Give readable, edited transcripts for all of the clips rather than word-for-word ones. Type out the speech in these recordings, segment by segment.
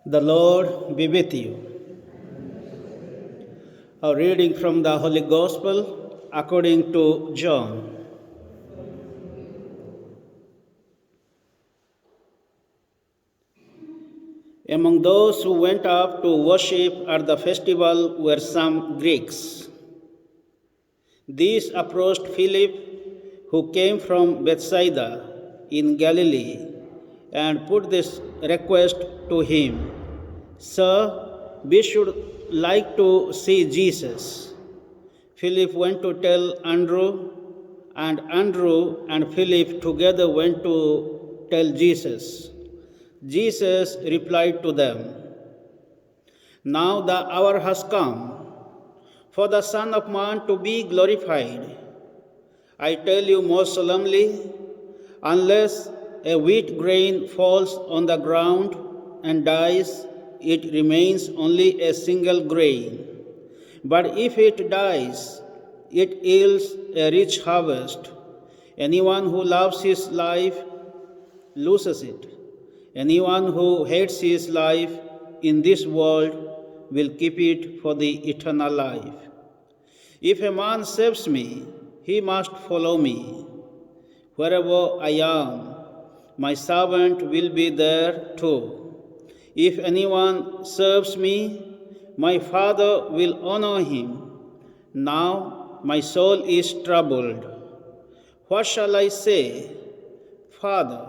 The Lord be with you. A reading from the Holy Gospel according to John. Among those who went up to worship at the festival were some Greeks. These approached Philip, who came from Bethsaida in Galilee, and put this request to him: "Sir, we should like to see Jesus." Philip went to tell Andrew, and Andrew and Philip together went to tell Jesus. Jesus replied to them, "Now the hour has come for the Son of Man to be glorified. I tell you most solemnly, unless a wheat grain falls on the ground and dies, it remains only a single grain. But if it dies, it yields a rich harvest. Anyone who loves his life loses it. Anyone who hates his life in this world will keep it for the eternal life. If a man saves me, he must follow me. Wherever I am, my servant will be there too. If anyone serves me, my Father will honor him. Now my soul is troubled. What shall I say? Father,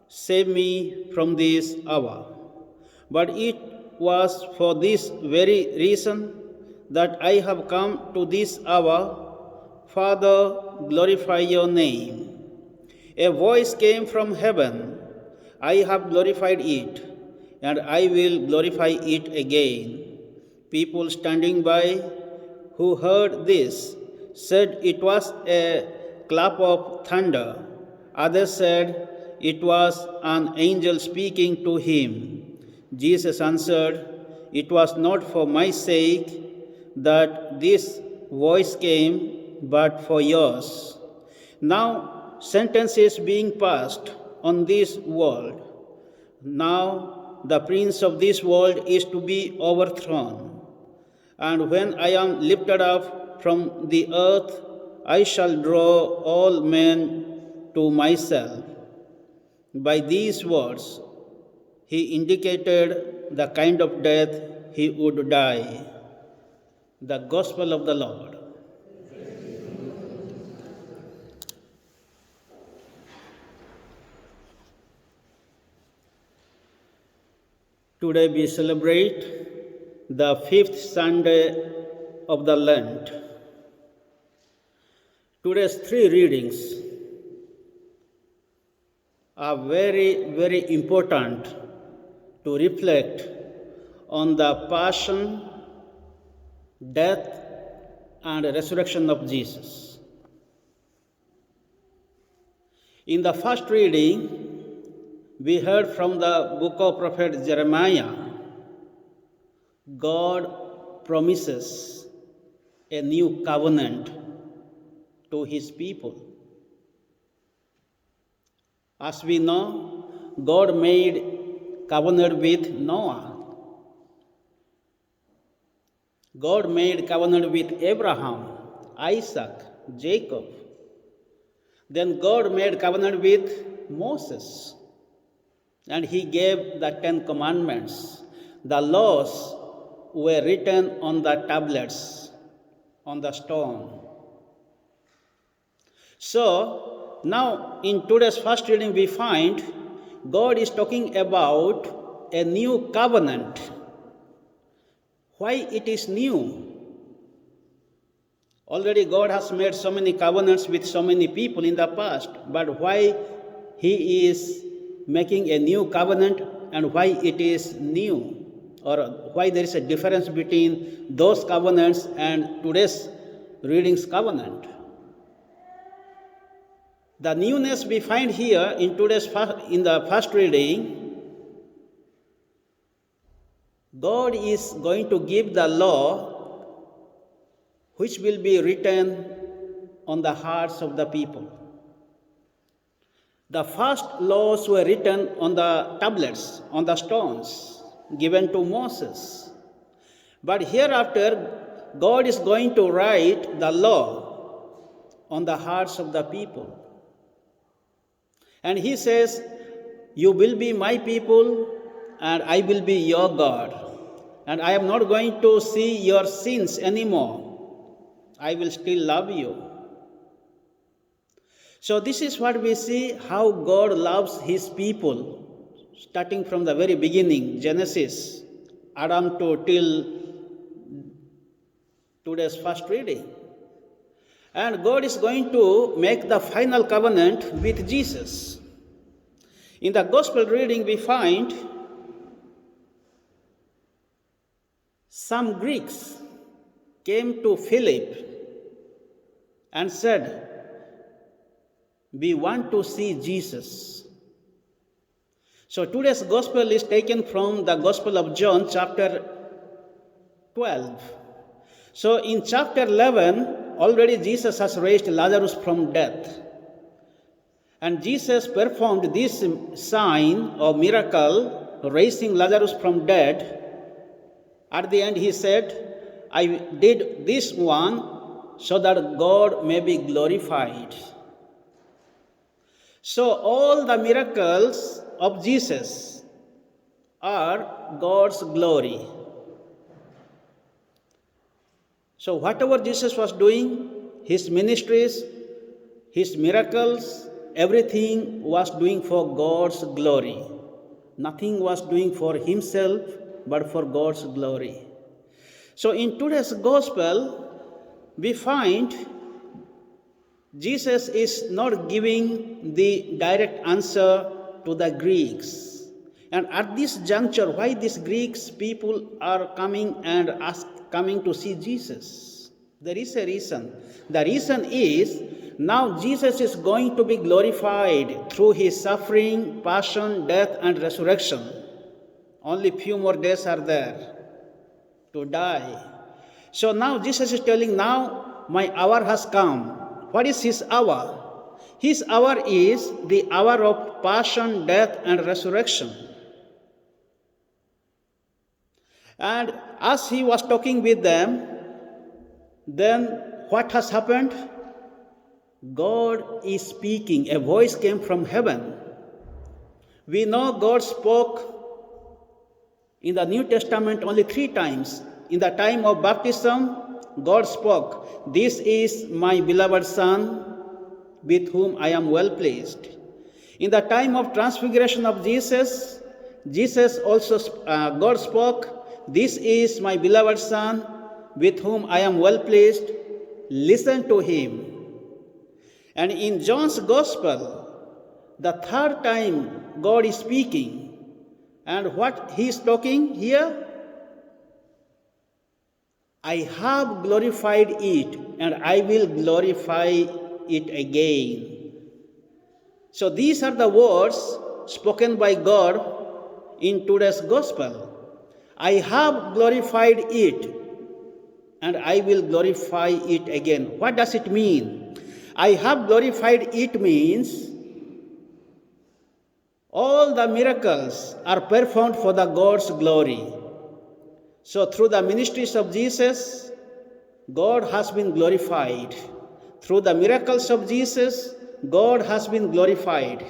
save me from this hour. But it was for this very reason that I have come to this hour. Father, glorify your name. A voice came from heaven. I have glorified it, and I will glorify it again. People standing by who heard this said it was a clap of thunder. Others said it was an angel speaking to him. Jesus answered, "It was not for my sake that this voice came, but for yours. Now sentence is being passed on this world. Now the prince of this world is to be overthrown. And when I am lifted up from the earth, I shall draw all men to myself." By these words, he indicated the kind of death he would die. The Gospel of the Lord. Today we celebrate the fifth Sunday of the Lent. Today's three readings are very important to reflect on the passion, death, and resurrection of Jesus. In the first reading, we heard from the book of prophet Jeremiah. God promises a new covenant to his people. As we know, God made covenant with Noah. God made covenant with Abraham, Isaac, Jacob. Then God made covenant with Moses. And he gave the 10 commandments. The laws were written on the tablets, on the stone. So, now in today's first reading we find God is talking about a new covenant. Why it is new? Already God has made so many covenants with so many people in the past, but why he is making a new covenant and why it is new, or why there is a difference between those covenants and today's reading's covenant? The newness we find here in the first reading, God is going to give the law which will be written on the hearts of the people. The first laws were written on the tablets, on the stones. given to Moses. But hereafter, God is going to write the law on the hearts of the people. And he says, you will be my people and I will be your God. And I am not going to see your sins anymore. I will still love you. So this is what we see, how God loves his people, starting from the very beginning, Genesis, Adam to till today's first reading. And God is going to make the final covenant with Jesus. In the gospel reading, we find some Greeks came to Philip and said, we want to see Jesus. So today's gospel is taken from the Gospel of John, chapter 12. So in chapter 11, already Jesus has raised Lazarus from death. And Jesus performed this sign or miracle, raising Lazarus from dead. At the end, he said, I did this one so that God may be glorified. So all the miracles of Jesus are God's glory. So whatever Jesus was doing, his ministries, his miracles, everything was doing for God's glory. Nothing was doing for himself, but for God's glory. So in today's gospel, we find Jesus is not giving the direct answer to the Greeks. And at this juncture, why these Greeks people are coming to see Jesus? There is a reason. The reason is, now Jesus is going to be glorified through his suffering, passion, death, and resurrection. Only few more days are there to die. So now Jesus is telling, now my hour has come. What is his hour? His hour is the hour of passion, death, and resurrection. And as he was talking with them, then what has happened? God is speaking. A voice came from heaven. We know God spoke in the New Testament only 3 times. In the time of baptism, God spoke, this is my beloved Son, with whom I am well pleased. In the time of transfiguration of Jesus also, God spoke, this is my beloved Son, with whom I am well pleased. Listen to him. And in John's Gospel, the 3rd time God is speaking. And what he is talking here? I have glorified it, and I will glorify it again. So these are the words spoken by God in today's Gospel. I have glorified it, and I will glorify it again. What does it mean? I have glorified it means all the miracles are performed for the God's glory. So through the ministries of Jesus, God has been glorified. Through the miracles of Jesus, God has been glorified.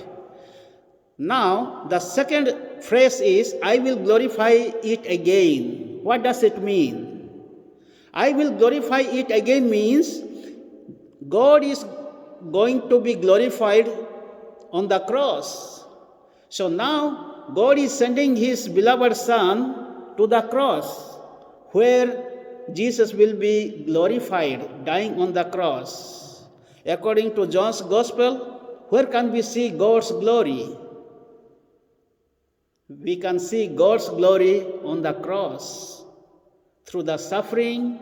Now, the second phrase is, I will glorify it again. What does it mean? I will glorify it again means God is going to be glorified on the cross. So now, God is sending his beloved Son to the cross, where Jesus will be glorified, dying on the cross. According to John's Gospel, where can we see God's glory? We can see God's glory on the cross, through the suffering,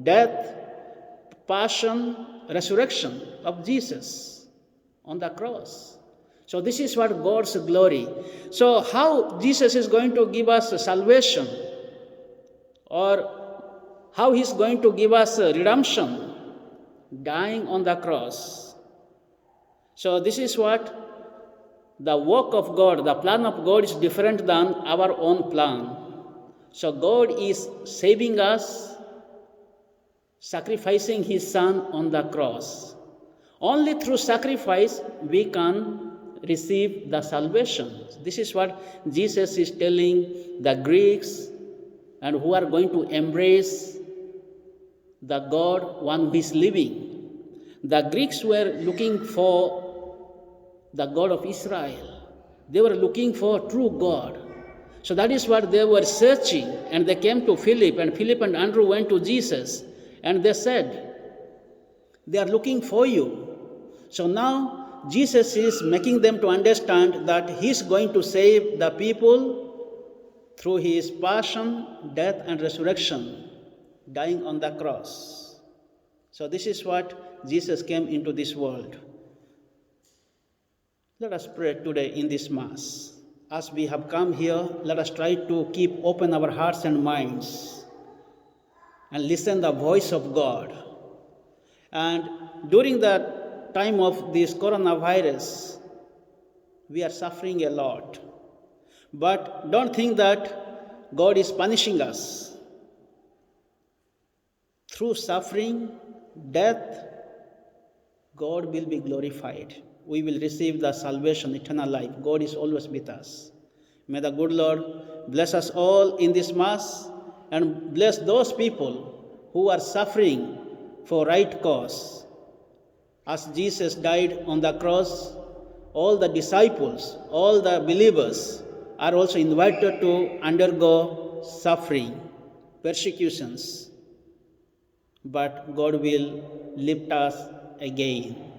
death, passion, resurrection of Jesus on the cross. So this is what God's glory. So how Jesus is going to give us salvation, or how he's going to give us redemption? Dying on the cross. So this is what the work of God, the plan of God is different than our own plan. So God is saving us, sacrificing His Son on the cross. Only through sacrifice we can receive the salvation. This is what Jesus is telling the Greeks and who are going to embrace the God, one who is living. The Greeks were looking for the God of Israel. They were looking for true God. So that is what they were searching, and they came to Philip, and Philip and Andrew went to Jesus, and they said, they are looking for you. So now Jesus is making them to understand that He is going to save the people through His passion, death, and resurrection, dying on the cross. So this is what Jesus came into this world. Let us pray today in this Mass. As we have come here, let us try to keep open our hearts and minds and listen the voice of God. And during the time of this coronavirus, we are suffering a lot. But don't think that God is punishing us. Through suffering, death, God will be glorified. We will receive the salvation, eternal life. God is always with us. May the good Lord bless us all in this Mass and bless those people who are suffering for right cause. As Jesus died on the cross, all the disciples, all the believers are also invited to undergo suffering, persecutions. But God will lift us again.